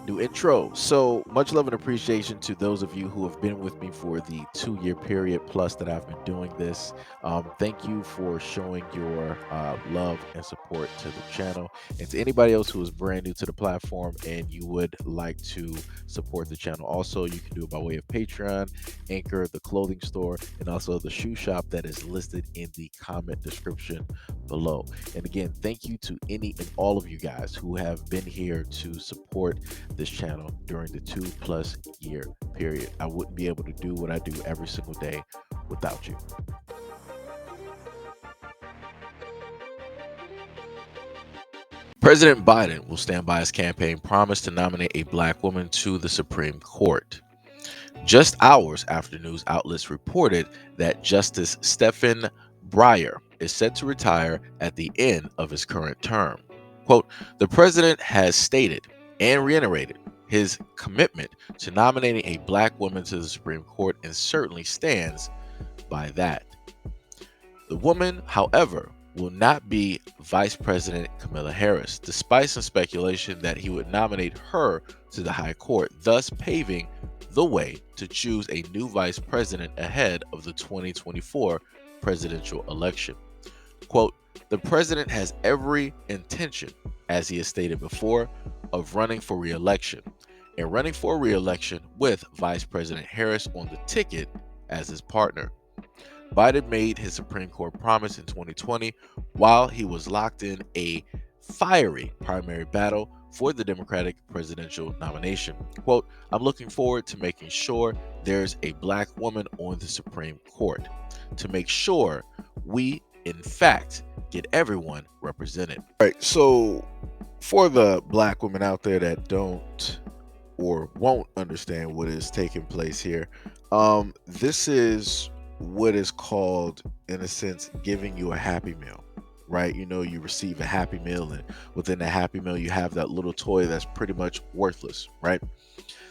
New intro. So much love and appreciation to those of you who have been with me for the 2 year period plus that I've been doing this. Thank you for showing your love and support to the channel. And to anybody else who is brand new to the platform and you would like to support the channel, also you can do it by way of Patreon, Anchor, the clothing store, and also the shoe shop that is listed in the comment description below. And again, thank you to any and all of you guys who have been here to support this channel during the 2+ year period. I wouldn't be able to do what I do every single day without you. President Biden will stand by his campaign promise to nominate a black woman to the Supreme Court. Just hours after news outlets reported that Justice Stephen Breyer is set to retire at the end of his current term. Quote, the president has stated and reiterated his commitment to nominating a black woman to the Supreme Court and certainly stands by that. The woman, however, will not be Vice President Kamala Harris, despite some speculation that he would nominate her to the High Court, thus paving the way to choose a new vice president ahead of the 2024 presidential election. Quote, the president has every intention, as he has stated before, of running for re-election and running for re-election with Vice President Harris on the ticket as his partner. Biden made his Supreme Court promise in 2020 while he was locked in a fiery primary battle for the Democratic presidential nomination. Quote, I'm looking forward to making sure there's a black woman on the Supreme Court to make sure we, in fact, get everyone represented. All right, so for the black women out there that don't or won't understand what is taking place here, this is what is called, in a sense, giving you a happy meal, right? You know, you receive a happy meal, and within the happy meal, you have that little toy that's pretty much worthless, right?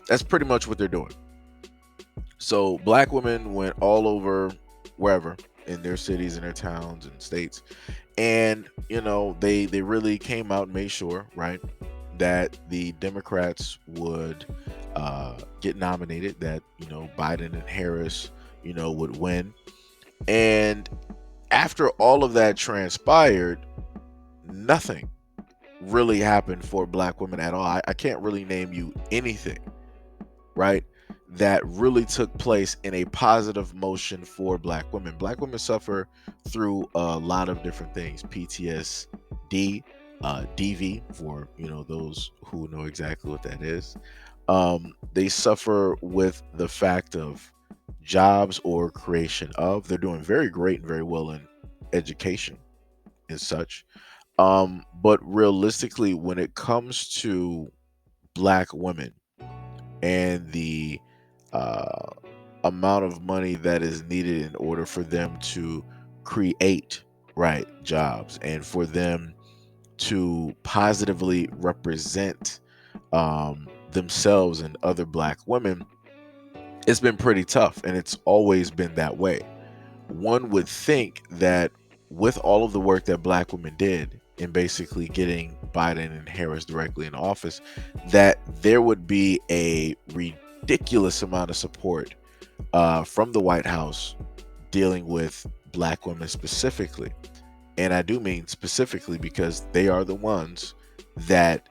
That's pretty much what they're doing. So black women went all over wherever in their cities and their towns and states, and you know, they really came out and made sure, right, that the Democrats would get nominated, that, you know, Biden and Harris, you know, would win. And after all of that transpired, nothing really happened for black women at all. I can't really name you anything, right, that really took place in a positive motion for black women. Black women suffer through a lot of different things: PTSD, DV, for, you know, those who know exactly what that is. They suffer with the fact of jobs or creation of. They're doing very great and very well in education and such. But realistically, when it comes to black women and the uh, amount of money that is needed in order for them to create, right, jobs, and for them to positively represent themselves and other black women, it's been pretty tough, and it's always been that way. One would think that with all of the work that black women did in basically getting Biden and Harris directly in office, that there would be a ridiculous amount of support from the White House dealing with black women specifically. And I do mean specifically because they are the ones that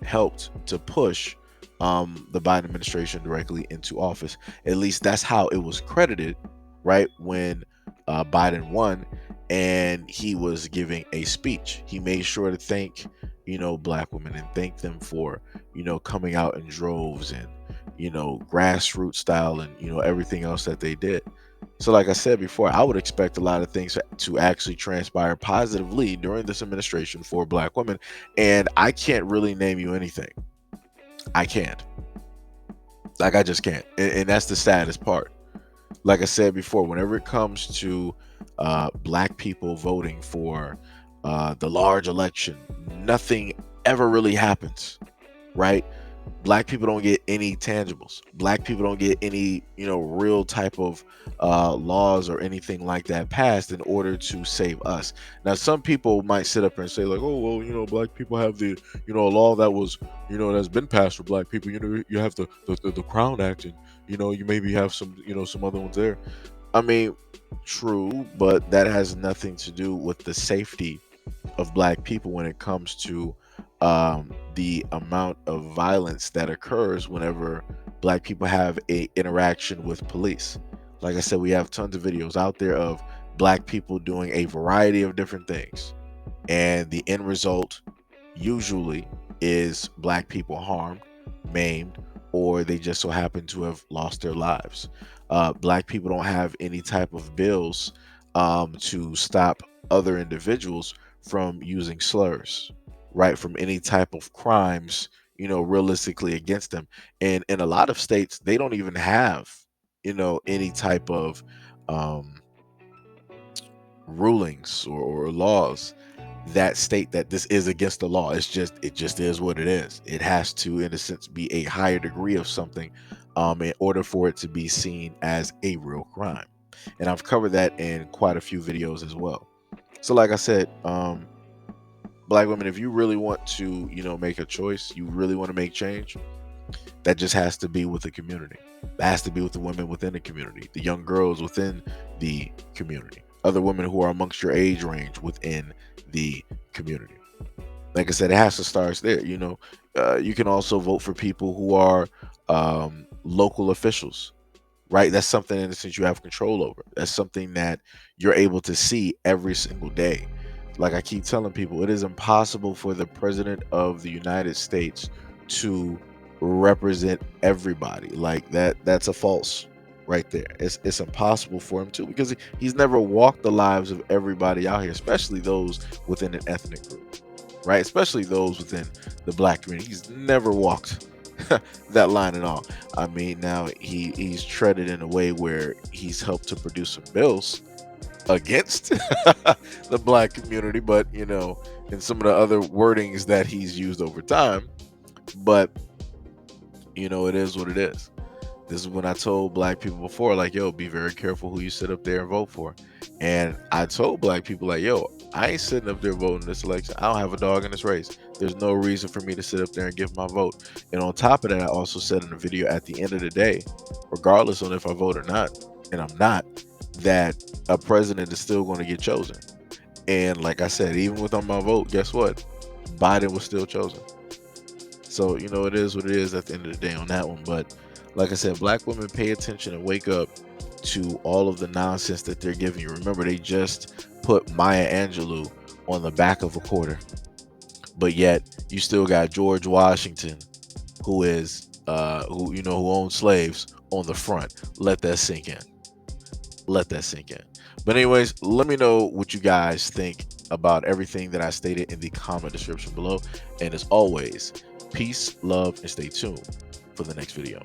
helped to push the Biden administration directly into office. At least that's how it was credited, right? When Biden won and he was giving a speech, he made sure to thank, you know, black women and thank them for, you know, coming out in droves and, you know, grassroots style and, you know, everything else that they did. So like I said before, I would expect a lot of things to actually transpire positively during this administration for black women. And I can't really name you anything. I can't. Like, I just can't. And that's the saddest part. Like I said before, whenever it comes to black people voting for the large election, nothing ever really happens, right? Black people don't get any tangibles. Black people don't get any, real type of laws or anything like that passed in order to save us. Now, some people might sit up and say like, oh, well, black people have the, a law that was, that's been passed for black people. You have the Crown Act, and you maybe have some, some other ones there. I mean, true, but that has nothing to do with the safety of black people when it comes to the amount of violence that occurs whenever black people have a interaction with police. Like I said, we have tons of videos out there of black people doing a variety of different things, and the end result usually is black people harmed, maimed, or they just so happen to have lost their lives. Black people don't have any type of bills to stop other individuals from using slurs, right? From any type of crimes, realistically against them. And in a lot of states, they don't even have, any type of um, rulings or laws that state that this is against the law. It just is what it is. It has to, in a sense, be a higher degree of something in order for it to be seen as a real crime. And I've covered that in quite a few videos as well. So like I said, black women, if you really want to, make a choice, you really want to make change, that just has to be with the community. That has to be with the women within the community, the young girls within the community, other women who are amongst your age range within the community. Like I said, it has to start there. You can also vote for people who are local officials, right? That's something in the sense you have control over. That's something that you're able to see every single day. Like I keep telling people, it is impossible for the president of the United States to represent everybody. Like that's a false right there. It's impossible for him to, because he's never walked the lives of everybody out here, especially those within an ethnic group, right? Especially those within the black community. He's never walked that line at all. I mean, now he's treaded in a way where he's helped to produce some bills against the black community, but in some of the other wordings that he's used over time. But it is what it is. This is when I told black people before, like, yo, be very careful who you sit up there and vote for. And I told black people, like, yo, I ain't sitting up there voting this election. I don't have a dog in this race. There's no reason for me to sit up there and give my vote. And on top of that, I also said in the video, at the end of the day, regardless on if I vote or not, and I'm not, that a president is still going to get chosen. And like I said, even without my vote, guess what? Biden was still chosen. So, it is what it is at the end of the day on that one. But like I said, black women, pay attention and wake up to all of the nonsense that they're giving you. Remember, they just put Maya Angelou on the back of a quarter, but yet you still got George Washington, who is who owned slaves, on the front. Let that sink in. Let that sink in. But anyways, let me know what you guys think about everything that I stated in the comment description below. And as always, peace, love, and stay tuned for the next video.